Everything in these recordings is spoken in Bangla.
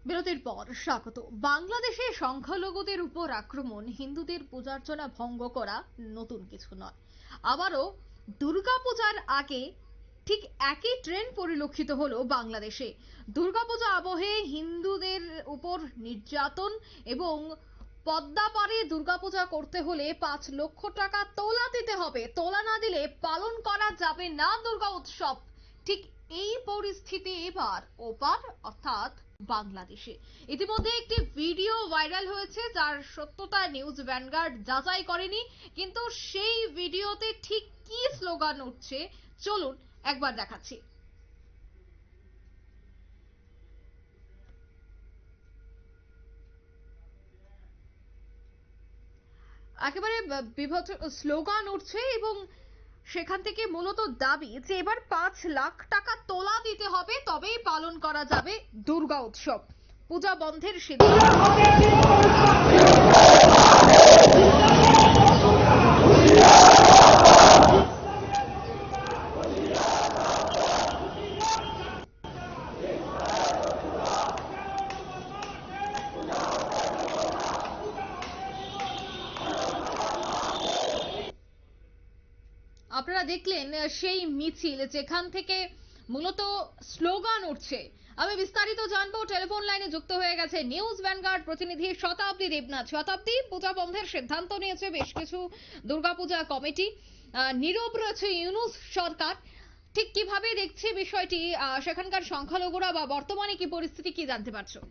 বিরতির পর স্বাগত। বাংলাদেশে সংখ্যালঘুদের উপর আক্রমণ, হিন্দুদের পূজার্চনা ভঙ্গ করা নতুন কিছু নয়। আবারও দুর্গাপূজার আগে ঠিক একই ট্রেন্ড পরিলক্ষিত হলো বাংলাদেশে। দুর্গাপূজা আবহে হিন্দুদের উপর নির্যাতন এবং পদ্মা পারে দুর্গাপূজা করতে হলে 5 লক্ষ টাকা তোলা দিতে হবে, তোলা না দিলে পালন করা যাবে না দুর্গা উৎসব। ঠিক এই পরিস্থিতি এবার ওপার অর্থাৎ বাংলাদেশে। ইতিমধ্যে একটি ভিডিও ভাইরাল হয়েছে, যার সত্যতা নিউজ ভ্যানগার্ড যাচাই করেনি, কিন্তু সেই ভিডিওতে ঠিক কি স্লোগান উঠছে চলুন একবার দেখাচ্ছি। একেবারে বিভৎস স্লোগান উঠছে এবং সেখান থেকে মূলত দাবি যে এবার 5 লাখ টাকা তোলা দিতে হবে, তবেই পালন করা যাবে দুর্গা উৎসব। পূজা বন্ধের সিদ্ধান্ত। আপনারা দেখলেন সেই মিছিল, যেখান থেকে মূলত স্লোগান উঠছে। আমি বিস্তারিত জানবো, টেলিফোন লাইনে যুক্ত হয়ে গেছে নিউজ ভ্যানগার্ড প্রতিনিধি শতাব্দী দেবনাথ। শতাব্দী, পূজা বন্ধের সিদ্ধান্ত নিয়েছে বেশ কিছু দুর্গাপূজা কমিটি, নীরব রয়েছে ইউনূস সরকার। ঠিক কিভাবে দেখছে বিষয়টি সেখানকার সংখ্যালঘুরা, বা বর্তমানে কি পরিস্থিতি, কি জানতে পারছো?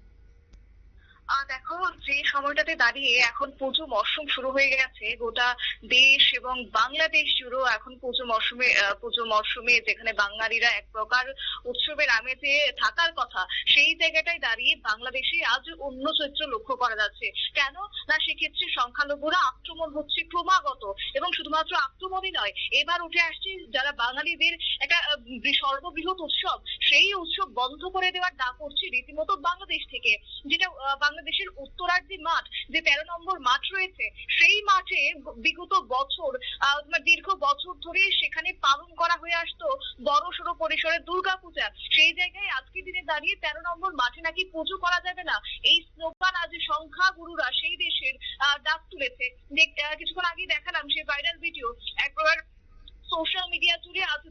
দেখো, যে সময়টাতে দাঁড়িয়ে এখন পুজো মরশুম শুরু হয়ে গেছে গোটা দেশ এবং বাংলাদেশ জুড়েও এখন পুজো মরশুমে যেখানে বাঙালিরা এক প্রকার উৎসবের আমেজে থাকার কথা, সেই জায়গাটায় দাঁড়িয়ে বাংলাদেশে আজ অন্য চিত্র লক্ষ্য করা যাচ্ছে। কেন না, সেক্ষেত্রে সংখ্যালঘুরা আক্রমণ হচ্ছে ক্রমাগত, এবং শুধুমাত্র আক্রমণই নয়, এবার উঠে আসছে যারা বাঙালিদের একটা সর্ববৃহৎ উৎসব, সেই উৎসব বন্ধ করে দেওয়ার ডাক উঠছে রীতিমতো বাংলাদেশ থেকে। যেটা বাংলাদেশের উত্তরার্ধী মাঠ, যে 13 নম্বর মাঠ রয়েছে, সেই মাঠে বিগত বছর দীর্ঘ বছর ধরে সেখানে পালন করা হয়ে আসতো বড়সড় পরিসরে দুর্গাপূজা। সেই জায়গায় আজকের দিনে দাঁড়িয়ে 13 নম্বর মাঠে নাকি পুজো করা যাবে না, এই স্লোগান আজ সংখ্যাগুরুরা সেই দেশের ডাক তুলেছে। কিছুক্ষণ আগে দেখালাম সেই ভাইরাল ভিডিও, একবার সোশ্যাল মিডিয়া জুড়ে আজ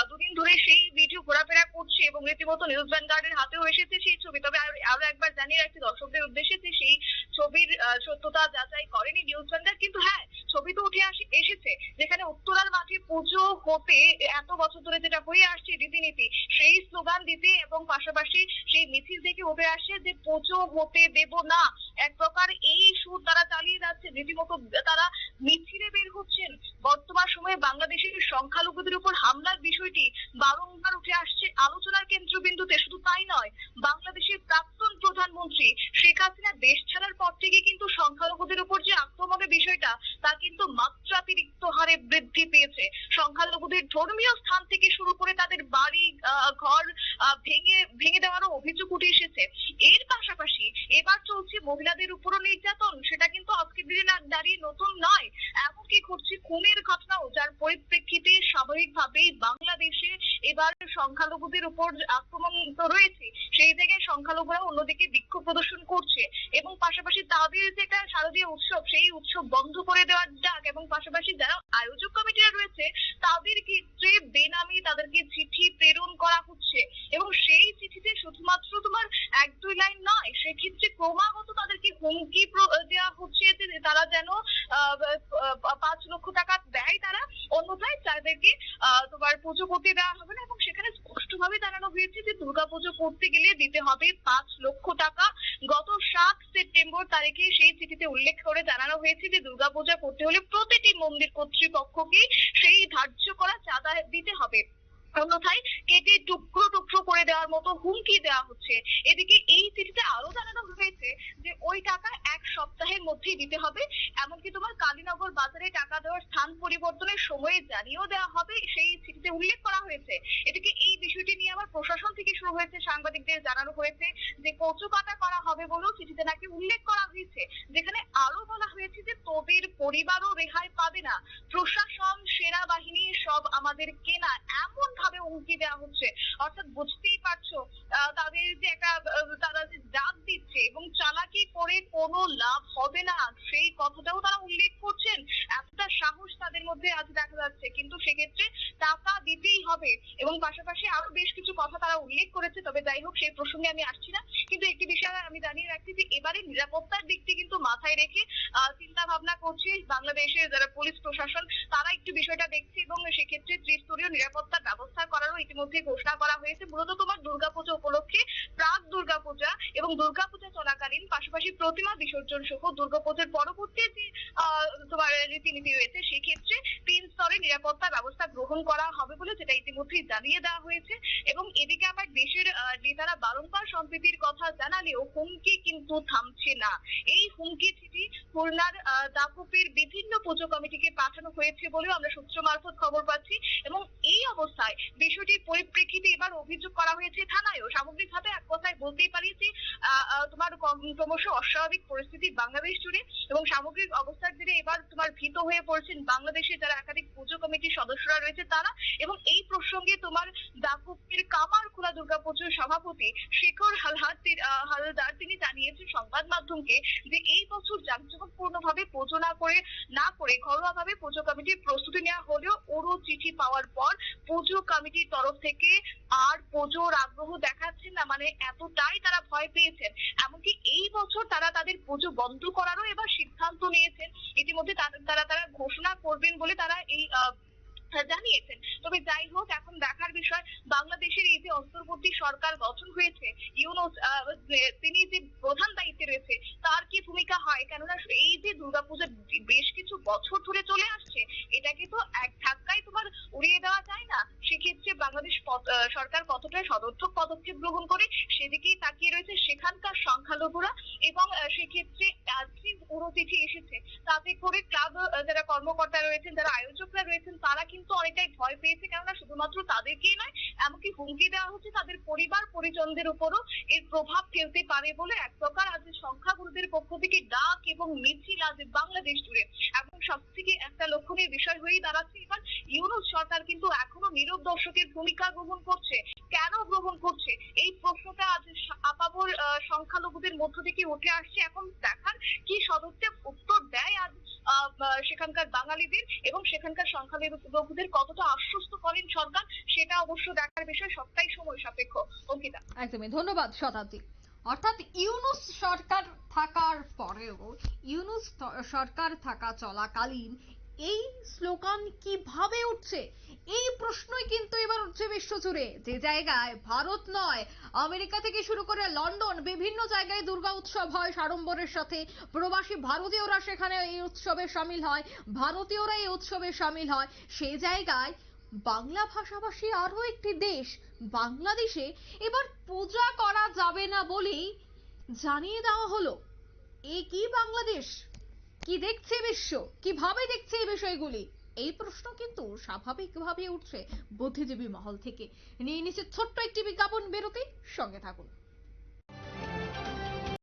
দুদিন ধরে সেই ভিডিও ঘোরাফেরা করছে এবং রীতিমতো নিউজ ভ্যানগার্ডের হাতেও এসেছে সেই ছবি। তবে আরো একবার জানিয়ে রাখছি দর্শকদের উদ্দেশ্যে যে সেই ছবির সত্যতা যাচাই করেনি নিউজ ভ্যানগার্ড, কিন্তু হ্যাঁ, ছবি তো উঠে এসেছে, যেখানে উত্তরার মাঠে পুজো হতে এত বছর ধরে যেটা হয়ে আসছে রীতিনীতি, সেই স্লোগান দিতে এবং পাশাপাশি সেই মিছিল থেকে উঠে আসে যে পুজো হতে দেব না, এক প্রকার এই সুর তারা চালিয়ে যাচ্ছে। রীতিমতো তারা মিছিলে বের হচ্ছেন। বর্তমান সময়ে বাংলাদেশের সংখ্যালঘুদের উপর হামলার বিষয়টি বারংবার উঠে আসছে আলোচনার কেন্দ্রবিন্দুতে। শুধু তাই নয়, বাংলাদেশের প্রাক্তন প্রধানমন্ত্রী শেখ হাসিনা দেশ ছাড়ার পর থেকে কিন্তু সংখ্যালঘুদের উপর যে আক্রমণের বিষয়টা, তা কিন্তু মাত্রাতিরিক্ত হারে বৃদ্ধি পেয়েছে। সংখ্যালঘুদের ধর্মীয় স্থান থেকে শুরু করে তাদের বাড়ি ঘর ভেঙে দেওয়ারও অভিযোগ উঠে এসেছে। এর পাশাপাশি এবার চলছে মহিলাদের উপরও নির্যাতন, সেটা কিন্তু আজকের দিনে দাঁড়িয়ে নতুন নয়। এমনকি ঘটছে খুনের ঘটনাও, যার পরিপ্রেক্ষিতে স্বাভাবিকভাবেই বাংলাদেশে এবার সংখ্যালঘুদের উপর আক্রমণ তো রয়েছে, সেই জায়গায় সংখ্যালঘুরা অন্যদিকে বিক্ষোভ প্রদর্শন করছে এবং পাশাপাশি তাদের যে একটা শারদীয় উৎসব, সেই উৎসব বন্ধ করে দেওয়ার ডাক, এবং পাশাপাশি যারা আয়োজক কমিটিরা রয়েছে তাদের ক্ষেত্রে বেনামি তাদেরকে চিঠি প্রেরণ করা হচ্ছে, এবং সেই চিঠিতে শুধুমাত্র তোমার 1-2 লাইন নয়, সেক্ষেত্রে ক্রমাগত তাদেরকে হুমকি দেওয়া হচ্ছে যে তারা যেন 5 লক্ষ টাকা দেয় তারা, অন্যথায় তাদেরকে তোমার পুজো করতে দেওয়া হবে না। এবং সেখানে স্পষ্টভাবে জানানো হয়েছে যে দুর্গাপুজো করতে গেলে দিতে হবে 5 লক্ষ টাকা। গত 7 সেপ্টেম্বর তারিখে সেই চিঠিতে উল্লেখ করে জানানো হয়েছে যে দুর্গাপূজা করতে হলে প্রতিটি মন্দির কর্তৃপক্ষকে সেই ধার্য করা চাঁদা দিতে হবে, অন্যথায় কেটে টুকরো টুকরো করে দেওয়ার মতো হুমকি দেওয়া হচ্ছে। এদিকে এই চিঠিতে আরো জানানো হয়েছে যে ওই টাকা 1 সপ্তাহের মধ্যেই দিতে হবে, এমনকি তোমার কালীনগর বাজারে টাকা দেওয়ার স্থান পরিবর্তনের সময়ে জানিয়েও দেওয়া হবে, সেই চিঠিতে উল্লেখ করা হয়েছে। এদিকে এই বিষয়টি নিয়ে আবার প্রশাসন থেকে শুরু হয়েছে, সাংবাদিকদের জানানো হয়েছে যে কচুকাটা করা হবে বলেও চিঠিতে নাকি উল্লেখ করা হয়েছে, যেখানে আরো বলা হয়েছে যে তোদের পরিবারও রেহাই পাবে না, প্রশাসন সেনাবাহিনী সব আমাদের কেনা, এমন ভাবে হুমকি দেওয়া হচ্ছে। অর্থাৎ বুঝতেই পারছো তাদের যে একটা তারা যে ডাক কোনো লাভ হবে না সেই কথাটাও তারা উল্লেখ করছেন। এতটা সাহস তাদের মধ্যে আজ দেখা যাচ্ছে, কিন্তু সেক্ষেত্রে টাকা দিতেই হবে এবং পাশাপাশি আরো বেশ কিছু কথা তারা উল্লেখ করেছে। তবে যাই হোক, সেই প্রসঙ্গে আমি আসছি না। কিন্তু একটি বিষয় আমি জানিয়ে রাখছি যে এবারে নিরাপত্তার দিকটি কিন্তু মাথায় রেখে চিন্তা ভাবনা করছে বাংলাদেশের যারা পুলিশ প্রশাসন, তারা একটু বিষয়টা দেখছে এবং সেক্ষেত্রে ত্রিস্তরীয় নিরাপত্তার ব্যবস্থা করারও ইতিমধ্যে ঘোষণা করা হয়েছে। মূলত তোমার দুর্গাপুজো উপলক্ষে প্রাক দুর্গাপূজা এবং দুর্গাপূজা চলাকালীন, পাশাপাশি প্রতিমা বিসর্জন সহ দুর্গাপূজার পরবর্তী যে তোমার রীতিনীতি রয়েছে, সেক্ষেত্রে 3 স্তরে নিরাপত্তা ব্যবস্থা গ্রহণ করা হবে বলে যেটা ইতিমধ্যেই জানিয়ে দেওয়া হয়েছে। এবং এদিকে আবার দেশের নেতারা বারংবার সম্প্রীতির কথা জানালেও হুমকি কিন্তু থামছে না। এই হুমকি চিঠি খুলনার দাকুপের বিভিন্ন পুজো কমিটিকে পাঠানো হয়েছে বলেও আমরা সূত্র মারফত খবর পাচ্ছি। এবং এই অবস্থায় বিষয়টির পরিপ্রেক্ষিতে এবার অভিযোগ করা হয়েছে থানায়ও। সামগ্রিকভাবে এক কথায় বলতেই পারি যে তোমার ক্রমশ অস্বাভাবিক পরিস্থিতি বাংলাদেশ জুড়ে এবং সামগ্রিক অবস্থার জেরে এবার তোমার ভীত হয়ে পড়েছেন বাংলাদেশের যারা একাধিক পুজো কমিটির সদস্যরা রয়েছে তারা। এবং এই প্রসঙ্গে তোমার দাকুপের কামারখোলা দুর্গাপুজোর সভাপতি শেখর হালদার তিনি জানিয়েছেন সংবাদ মাধ্যমকে যে এই বছর জাঁকজমকপূর্ণভাবে পুজো না করে ঘরোয়াভাবে পুজো কমিটির প্রস্তুতি নেওয়া হলেও ওরও চিঠি পাওয়ার পর পুজো কমিটির তরফ থেকে আর পুজোর আগ্রহ দেখাচ্ছেন না। মানে এতটাই তারা ভয় পেয়েছেন, এমনকি এই বছর তারা তাদের পুজো বন্ধ করারও এবার সিদ্ধান্ত নিয়েছেন। ইতিমধ্যে তারা ঘোষণা করবেন বলে তারা এই জানিয়েছেন। তবে যাই হোক, এখন দেখার বিষয় বাংলাদেশের এই যে অন্তর্বর্তী সরকার গঠন হয়েছে, ইউনূস তিনি যে প্রধান দায়িত্বে রয়েছে তার কি ভূমিকা হয়। কেননা এই যে দুর্গাপূজা বেশ কিছু বছর ধরে চলে আসছে, এটাকে তো এক ধাক্কায় তোমার উড়িয়ে দেওয়া যায় না। সেক্ষেত্রে বাংলাদেশ সরকার কতটা সদর্থক পদক্ষেপ গ্রহণ করে সেদিকেই তাকিয়ে রয়েছে সেখানকার সংখ্যালঘুরা। এবং সেক্ষেত্রে যে পুরো চিঠি এসেছে তাতে করে ক্লাব যারা কর্মকর্তা রয়েছেন, যারা আয়োজকরা রয়েছেন, তারা কিন্তু অনেকটাই ভয় পেয়েছে। কেননা শুধুমাত্র তাদেরকেই নয়, এমনকি হুমকি দেওয়া হচ্ছে তাদের পরিবার পরিজনদের উপরও এর প্রভাব ফেলতে পারে বলে এক প্রকার আজ সংখ্যাগুরুদের পক্ষ থেকে ডাক এবং মিছিল আজ বাংলাদেশ জুড়ে। এবং সবথেকে একটা লক্ষণীয় বিষয় হয়েই দাঁড়াচ্ছে এবার ইউনূস সরকার কিন্তু এখনো নীরব দর্শকের ভূমিকা গ্রহণ করছে। কেন গ্রহণ করছে এই প্রশ্নটা আজ আপামর সংখ্যালঘুদের মধ্য থেকে উঠে আসছে। এখন দেখার কি সদর্থক উত্তর দেয় আজ সেখানকার বাঙালিদের এবং সেখানকার সংখ্যালঘুদের কতটা আশ্বস্ত করেন সরকার, সেটা অবশ্য দেখার বিষয়। সবটাই সময় সাপেক্ষ। অঙ্কিতা, একদমই ধন্যবাদ শতাব্দী। অর্থাৎ ইউনূস সরকার থাকার পরেও, ইউনূস সরকার থাকা চলাকালীন এই স্লোগান কিভাবে উঠছে, এই প্রশ্নই কিন্তু এবার উঠছে বিশ্বজুড়ে। যে জায়গায় ভারত নয়, আমেরিকা থেকে শুরু করে লন্ডন, বিভিন্ন জায়গায় দুর্গা উৎসব হয় সাড়ম্বরের সাথে, প্রবাসী ভারতীয়রা সেখানে এই উৎসবে সামিল হয়, ভারতীয়রা এই উৎসবে সামিল হয়, সেই জায়গায় বাংলা ভাষাভাষী আরো একটি দেশ বাংলাদেশে এবার পূজা করা যাবে না বলেই জানিয়ে দেওয়া হলো। এই কি বাংলাদেশ, কি দেখছে বিশ্ব, কিভাবে দেখছে এই বিষয়গুলি, এই প্রশ্ন কিন্তু স্বাভাবিকভাবে উঠছে বুদ্ধিজীবী মহল থেকে। নিয়ে নিচ্ছে ছোট্ট একটি বিজ্ঞাপন বিরতি, সঙ্গে থাকুন।